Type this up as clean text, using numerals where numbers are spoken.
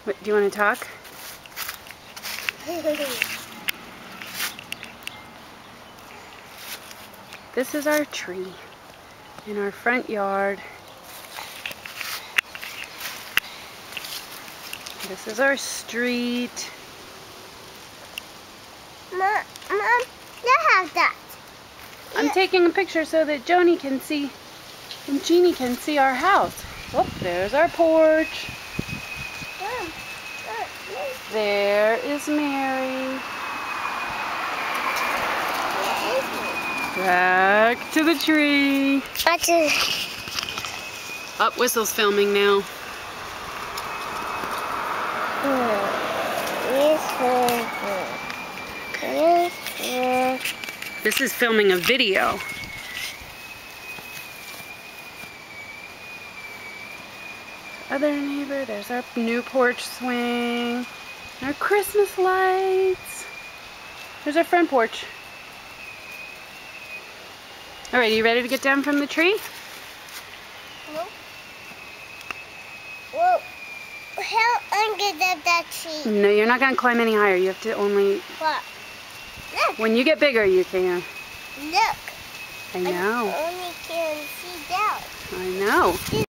What, do you want to talk? This is our tree in our front yard. This is our street. Mom, you have that. I'm taking a picture so that Joni can see and Jeannie can see our house. Oh, there's our porch. There is Mary. Back to the tree. Up, Whistle's filming now. This is filming a video. Other neighbor, there's our new porch swing. Our Christmas lights. There's our front porch. Alright, are you ready to get down from the tree? No. Well, how under that tree? No, you're not going to climb any higher. You have to only... What? Look. When you get bigger, you can. Look. I know. I only can see down. I know.